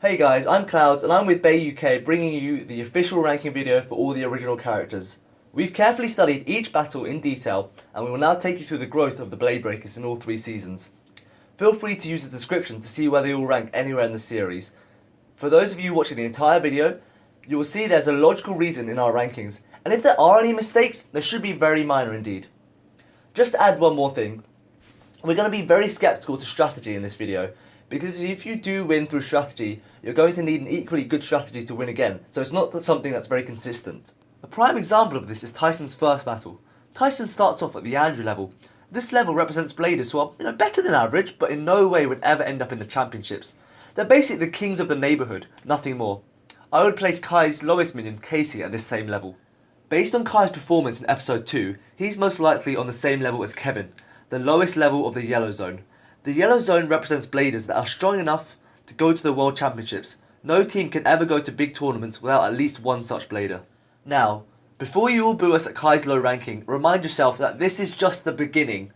Hey guys, I'm Clouds and I'm with Bay UK bringing you the official ranking video for all the original characters. We've carefully studied each battle in detail and we will now take you through the growth of the Blade Breakers in all 3 seasons. Feel free to use the description to see where they all rank anywhere in the series. For those of you watching the entire video, you will see there's a logical reason in our rankings, and if there are any mistakes, they should be very minor indeed. Just to add one more thing, we're going to be very skeptical to strategy in this video, because if you do win through strategy, you're going to need an equally good strategy to win again, so it's not something that's very consistent. A prime example of this is Tyson's first battle. Tyson starts off at the Andrew level. This level represents bladers who are better than average, but in no way would ever end up in the championships. They're basically the kings of the neighbourhood, nothing more. I would place Kai's lowest minion, Casey, at this same level. Based on Kai's performance in episode 2, he's most likely on the same level as Kevin, the lowest level of the yellow zone. The yellow zone represents bladers that are strong enough to go to the World Championships. No team can ever go to big tournaments without at least one such blader. Now, before you all boo us at Kai's low ranking, remind yourself that this is just the beginning.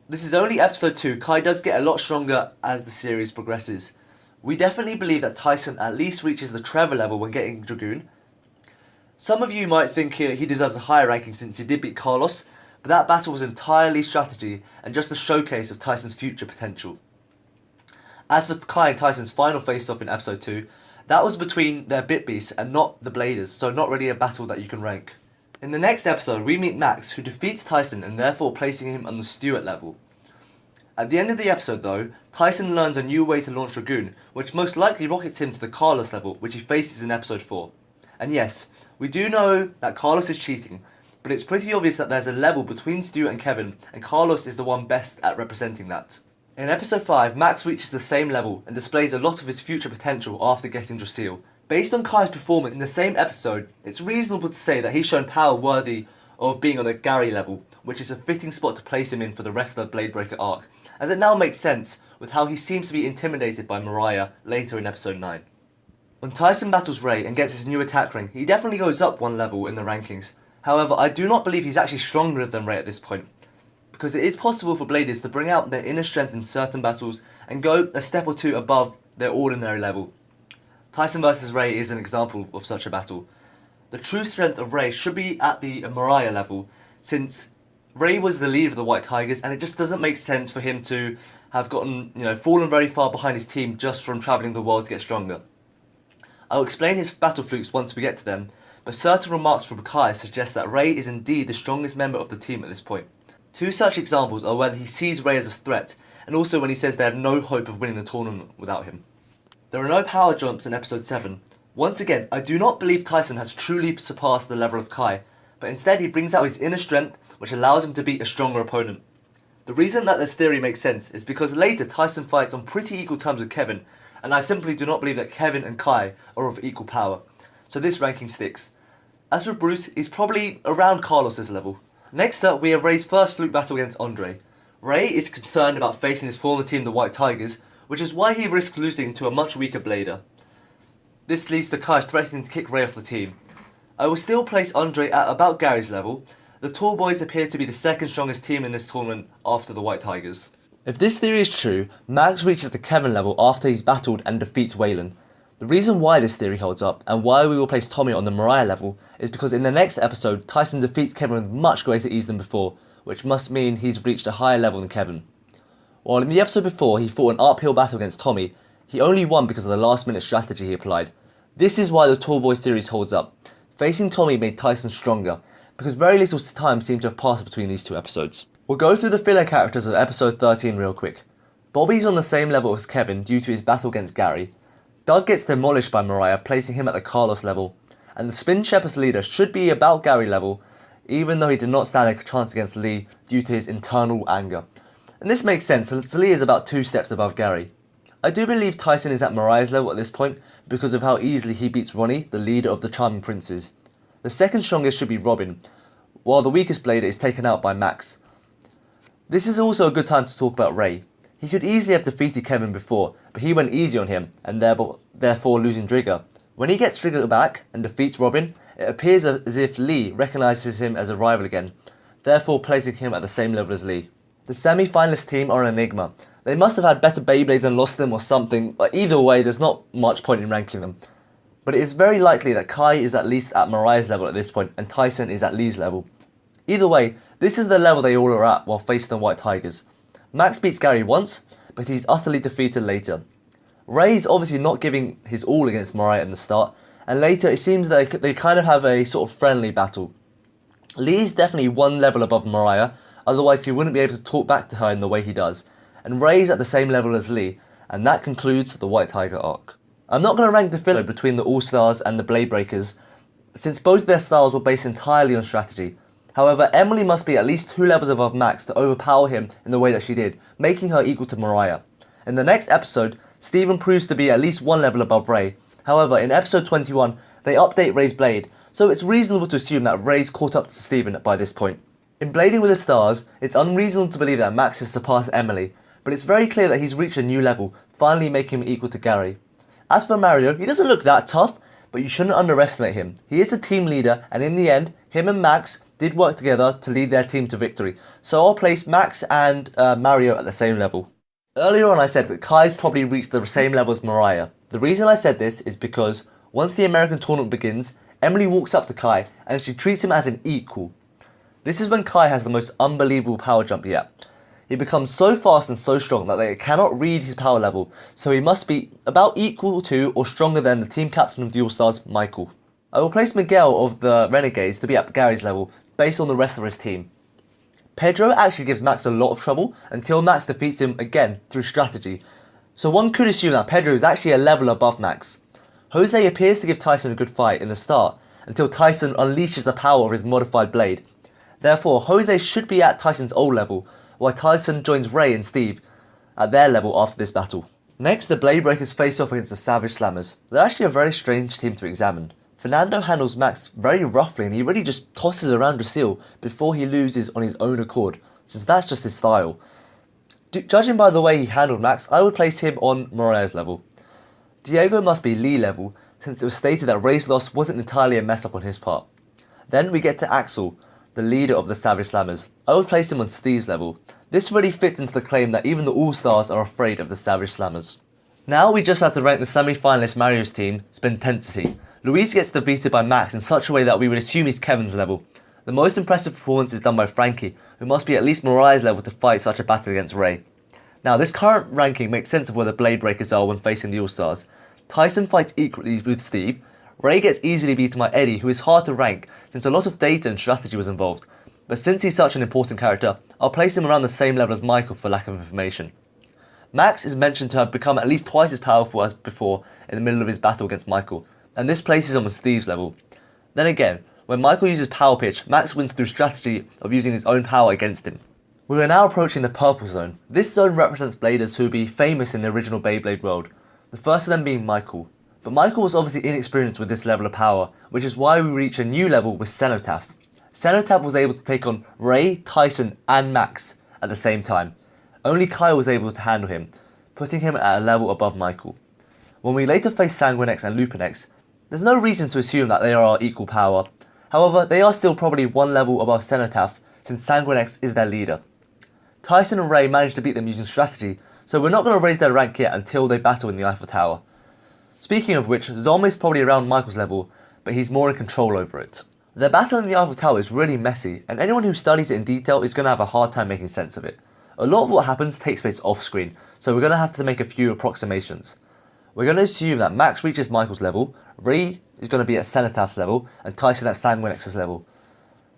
This is only episode 2, Kai does get a lot stronger as the series progresses. We definitely believe that Tyson at least reaches the Trevor level when getting Dragoon. Some of you might think he deserves a higher ranking since he did beat Carlos, but that battle was entirely strategy and just a showcase of Tyson's future potential. As for Kai and Tyson's final face-off in episode 2, that was between their bit beasts and not the bladers, so not really a battle that you can rank. In the next episode, we meet Max, who defeats Tyson and therefore placing him on the Stuart level. At the end of the episode though, Tyson learns a new way to launch Dragoon, which most likely rockets him to the Carlos level, which he faces in episode 4. And yes, we do know that Carlos is cheating, but it's pretty obvious that there's a level between Stuart and Kevin, and Carlos is the one best at representing that. In episode 5, Max reaches the same level and displays a lot of his future potential after getting Drasil. Based on Kai's performance in the same episode, it's reasonable to say that he's shown power worthy of being on the Gary level, which is a fitting spot to place him in for the rest of the Blade Breaker arc, as it now makes sense with how he seems to be intimidated by Mariah later in episode 9. When Tyson battles Ray and gets his new attack ring, he definitely goes up one level in the rankings. However, I do not believe he's actually stronger than Ray at this point, because it is possible for bladers to bring out their inner strength in certain battles and go a step or two above their ordinary level. Tyson vs Ray is an example of such a battle. The true strength of Ray should be at the Mariah level, since Ray was the leader of the White Tigers and it just doesn't make sense for him to have gotten, fallen very far behind his team just from travelling the world to get stronger. I'll explain his battle flukes once we get to them, but certain remarks from Kai suggest that Ray is indeed the strongest member of the team at this point. 2 such examples are when he sees Ray as a threat, and also when he says they have no hope of winning the tournament without him. There are no power jumps in episode 7. Once again, I do not believe Tyson has truly surpassed the level of Kai, but instead he brings out his inner strength, which allows him to beat a stronger opponent. The reason that this theory makes sense is because later Tyson fights on pretty equal terms with Kevin, and I simply do not believe that Kevin and Kai are of equal power, so this ranking sticks. As for Bruce, he's probably around Carlos's level. Next up, we have Ray's first fluke battle against Andre. Ray is concerned about facing his former team, the White Tigers, which is why he risks losing to a much weaker blader. This leads to Kai threatening to kick Ray off the team. I will still place Andre at about Gary's level. The Tall Boys appear to be the second strongest team in this tournament after the White Tigers. If this theory is true, Max reaches the Kevin level after he's battled and defeats Waylon. The reason why this theory holds up, and why we will place Tommy on the Mariah level, is because in the next episode, Tyson defeats Kevin with much greater ease than before, which must mean he's reached a higher level than Kevin. While in the episode before he fought an uphill battle against Tommy, he only won because of the last minute strategy he applied. This is why the Tall Boy theories holds up. Facing Tommy made Tyson stronger, because very little time seemed to have passed between these 2 episodes. We'll go through the filler characters of episode 13 real quick. Bobby's on the same level as Kevin due to his battle against Gary. Doug gets demolished by Mariah, placing him at the Carlos level, and the Spin Shepherd's leader should be about Gary level, even though he did not stand a chance against Lee due to his internal anger. And this makes sense, since Lee is about 2 steps above Gary. I do believe Tyson is at Mariah's level at this point because of how easily he beats Ronnie, the leader of the Charming Princes. The second strongest should be Robin, while the weakest blader is taken out by Max. This is also a good time to talk about Ray. He could easily have defeated Kevin before, but he went easy on him, and therefore losing Trigger. When he gets Trigger back and defeats Robin, it appears as if Lee recognises him as a rival again, therefore placing him at the same level as Lee. The semi-finalist team are an enigma. They must have had better Beyblades and lost them or something, but either way there's not much point in ranking them. But it is very likely that Kai is at least at Mariah's level at this point and Tyson is at Lee's level. Either way, this is the level they all are at while facing the White Tigers. Max beats Gary once, but he's utterly defeated later. Ray is obviously not giving his all against Mariah in the start, and later it seems that they kind of have a sort of friendly battle. Lee is definitely one level above Mariah, otherwise he wouldn't be able to talk back to her in the way he does, and Ray is at the same level as Lee, and that concludes the White Tiger arc. I'm not going to rank the filler between the AllStars and the Blade Breakers, since both their styles were based entirely on strategy. However, Emily must be at least 2 levels above Max to overpower him in the way that she did, making her equal to Mariah. In the next episode, Steven proves to be at least 1 level above Ray. However, in episode 21, they update Ray's blade, so it's reasonable to assume that Ray's caught up to Steven by this point. In Blading with the Stars, it's unreasonable to believe that Max has surpassed Emily, but it's very clear that he's reached a new level, finally making him equal to Gary. As for Mario, he doesn't look that tough, but you shouldn't underestimate him. He is a team leader, and in the end, him and Max did work together to lead their team to victory, so I'll place Max and Mario at the same level. Earlier on I said that Kai's probably reached the same level as Mariah. The reason I said this is because once the American tournament begins, Emily walks up to Kai and she treats him as an equal. This is when Kai has the most unbelievable power jump yet. He becomes so fast and so strong that they cannot read his power level, so he must be about equal to or stronger than the team captain of the All-Stars, Michael. I will place Miguel of the Renegades to be at Gary's level, based on the rest of his team. Pedro actually gives Max a lot of trouble until Max defeats him again through strategy, so one could assume that Pedro is actually a level above Max. Jose appears to give Tyson a good fight in the start, until Tyson unleashes the power of his modified blade. Therefore, Jose should be at Tyson's old level, while Tyson joins Ray and Steve at their level after this battle. Next, the Blade Breakers face off against the Savage Slammers. They're actually a very strange team to examine. Fernando handles Max very roughly and he really just tosses around Lucille before he loses on his own accord, since that's just his style. Judging by the way he handled Max, I would place him on Mariah's level. Diego must be Lee level, since it was stated that Ray's loss wasn't entirely a mess up on his part. Then we get to Axel, the leader of the Savage Slammers. I would place him on Steve's level. This really fits into the claim that even the All-Stars are afraid of the Savage Slammers. Now we just have to rank the semi-finalist Mario's team, Spintensity. Luis gets defeated by Max in such a way that we would assume he's Kevin's level. The most impressive performance is done by Frankie, who must be at least Mariah's level to fight such a battle against Ray. Now this current ranking makes sense of where the Blade Breakers are when facing the All-Stars. Tyson fights equally with Steve. Ray gets easily beaten by Eddie, who is hard to rank since a lot of data and strategy was involved. But since he's such an important character, I'll place him around the same level as Michael for lack of information. Max is mentioned to have become at least twice as powerful as before in the middle of his battle against Michael, and this places him on Steve's level. Then again, when Michael uses Power Pitch, Max wins through strategy of using his own power against him. We are now approaching the purple zone. This zone represents bladers who would be famous in the original Beyblade world, the first of them being Michael. But Michael was obviously inexperienced with this level of power, which is why we reach a new level with Cenotaph. Cenotaph was able to take on Ray, Tyson and Max at the same time. Only Kyle was able to handle him, putting him at a level above Michael. When we later face Sanguinex and Lupinex, there's no reason to assume that they are equal power. However, they are still probably one level above Cenotaph, since Sanguinex is their leader. Tyson and Ray managed to beat them using strategy, so we're not going to raise their rank yet until they battle in the Eiffel Tower. Speaking of which, Zom is probably around Michael's level, but he's more in control over it. Their battle in the Eiffel Tower is really messy, and anyone who studies it in detail is going to have a hard time making sense of it. A lot of what happens takes place off screen, so we're going to have to make a few approximations. We're going to assume that Max reaches Michael's level, Ray is going to be at Cenotaph's level, and Tyson at Sanguinex's level.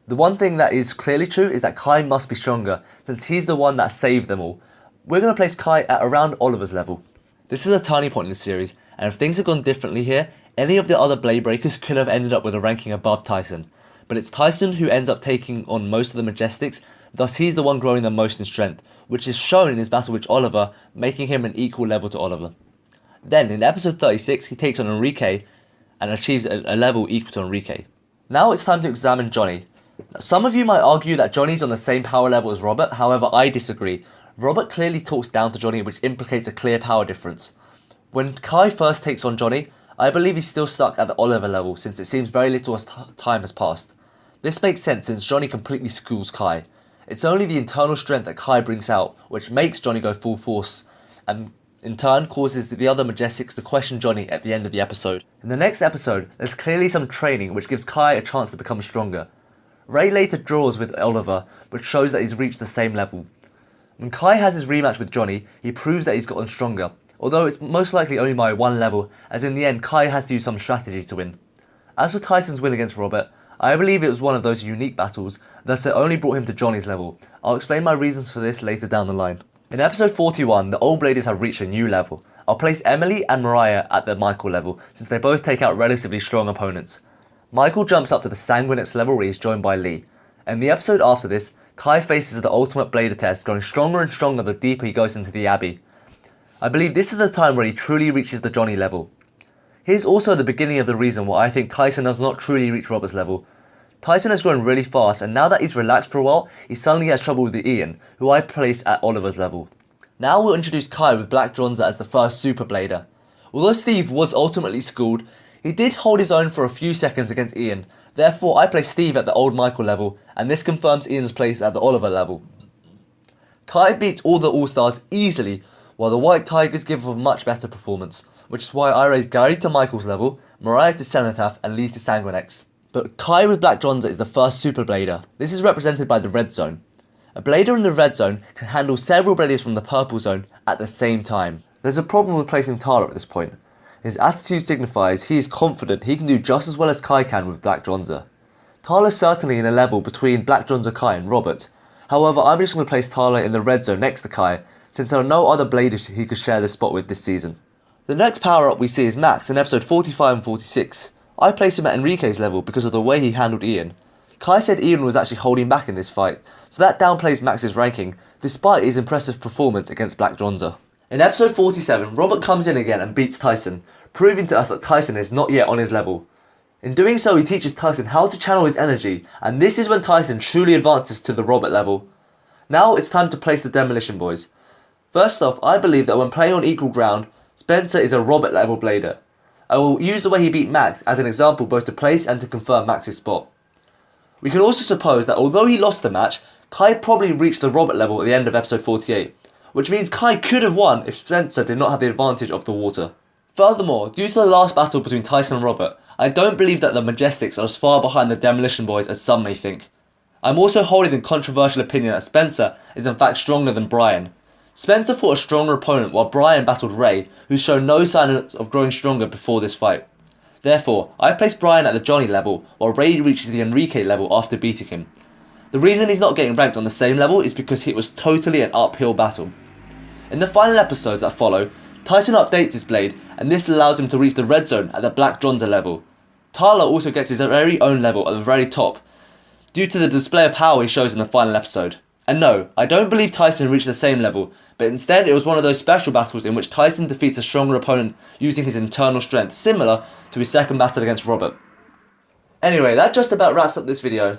The one thing that is clearly true is that Kai must be stronger, since he's the one that saved them all. We're going to place Kai at around Oliver's level. This is a turning point in the series, and if things had gone differently here, any of the other Blade Breakers could have ended up with a ranking above Tyson. But it's Tyson who ends up taking on most of the Majestics, thus he's the one growing the most in strength, which is shown in his battle with Oliver, making him an equal level to Oliver. Then, in episode 36, he takes on Enrique and achieves a level equal to Enrique. Now it's time to examine Johnny. Some of you might argue that Johnny's on the same power level as Robert, however I disagree. Robert clearly talks down to Johnny, which implicates a clear power difference. When Kai first takes on Johnny, I believe he's still stuck at the Oliver level since it seems very little time has passed. This makes sense since Johnny completely schools Kai. It's only the internal strength that Kai brings out which makes Johnny go full force, and in turn causes the other Majestics to question Johnny at the end of the episode. In the next episode, there's clearly some training which gives Kai a chance to become stronger. Ray later draws with Oliver, which shows that he's reached the same level. When Kai has his rematch with Johnny, he proves that he's gotten stronger, although it's most likely only by one level, as in the end Kai has to use some strategy to win. As for Tyson's win against Robert, I believe it was one of those unique battles, thus it only brought him to Johnny's level. I'll explain my reasons for this later down the line. In episode 41, the Old Bladers have reached a new level. I'll place Emily and Mariah at the Michael level, since they both take out relatively strong opponents. Michael jumps up to the Sanguinex level where he's joined by Lee. In the episode after this, Kai faces the Ultimate Blader test, growing stronger and stronger the deeper he goes into the Abbey. I believe this is the time where he truly reaches the Johnny level. Here's also the beginning of the reason why I think Tyson does not truly reach Robert's level. Tyson has grown really fast, and now that he's relaxed for a while, he suddenly has trouble with Ian, who I place at Oliver's level. Now we'll introduce Kai with Black Dronza as the first Super Blader. Although Steve was ultimately schooled, he did hold his own for a few seconds against Ian, therefore I place Steve at the old Michael level, and this confirms Ian's place at the Oliver level. Kai beats all the AllStars easily, while the White Tigers give a much better performance, which is why I raise Gary to Michael's level, Mariah to Cenotaph, and Lee to Sanguinex. But Kai with Black Dronza is the first Super Blader. This is represented by the Red Zone. A Blader in the Red Zone can handle several Bladers from the Purple Zone at the same time. There's a problem with placing Tara at this point. His attitude signifies he is confident he can do just as well as Kai can with Black Dronza. Tala is certainly in a level between Black Dronza, Kai and Robert. However, I'm just going to place Tala in the red zone next to Kai, since there are no other Bladers he could share this spot with this season. The next power up we see is Max in episode 45 and 46. I place him at Enrique's level because of the way he handled Ian. Kai said Ian was actually holding back in this fight, so that downplays Max's ranking, despite his impressive performance against Black Dronza. In episode 47, Robert comes in again and beats Tyson, proving to us that Tyson is not yet on his level. In doing so, he teaches Tyson how to channel his energy, and this is when Tyson truly advances to the Robert level. Now it's time to place the Demolition Boys. First off, I believe that when playing on equal ground, Spencer is a Robert level Blader. I will use the way he beat Max as an example both to place and to confirm Max's spot. We can also suppose that although he lost the match, Kai probably reached the Robert level at the end of episode 48, which means Kai could have won if Spencer did not have the advantage of the water. Furthermore, due to the last battle between Tyson and Robert, I don't believe that the Majestics are as far behind the Demolition Boys as some may think. I'm also holding the controversial opinion that Spencer is in fact stronger than Brian. Spencer fought a stronger opponent while Brian battled Ray, who's shown no signs of growing stronger before this fight. Therefore, I place Brian at the Johnny level while Ray reaches the Enrique level after beating him. The reason he's not getting ranked on the same level is because it was totally an uphill battle. In the final episodes that follow, Tyson updates his blade, and this allows him to reach the red zone at the Black Dronza level. Tala also gets his very own level at the very top, due to the display of power he shows in the final episode. And no, I don't believe Tyson reached the same level, but instead it was one of those special battles in which Tyson defeats a stronger opponent using his internal strength, similar to his second battle against Robert. Anyway, that just about wraps up this video.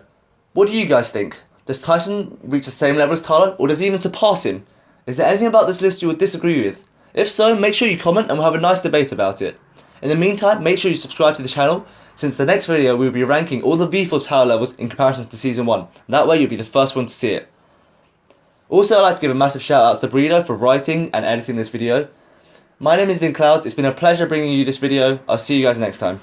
What do you guys think? Does Tyson reach the same level as Tala, or does he even surpass him? Is there anything about this list you would disagree with? If so, make sure you comment and we'll have a nice debate about it. In the meantime, make sure you subscribe to the channel, since the next video we'll be ranking all the V-Force power levels in comparison to Season 1. That way you'll be the first one to see it. Also, I'd like to give a massive shout out to Breedo for writing and editing this video. My name has been Clouds, it's been a pleasure bringing you this video. I'll see you guys next time.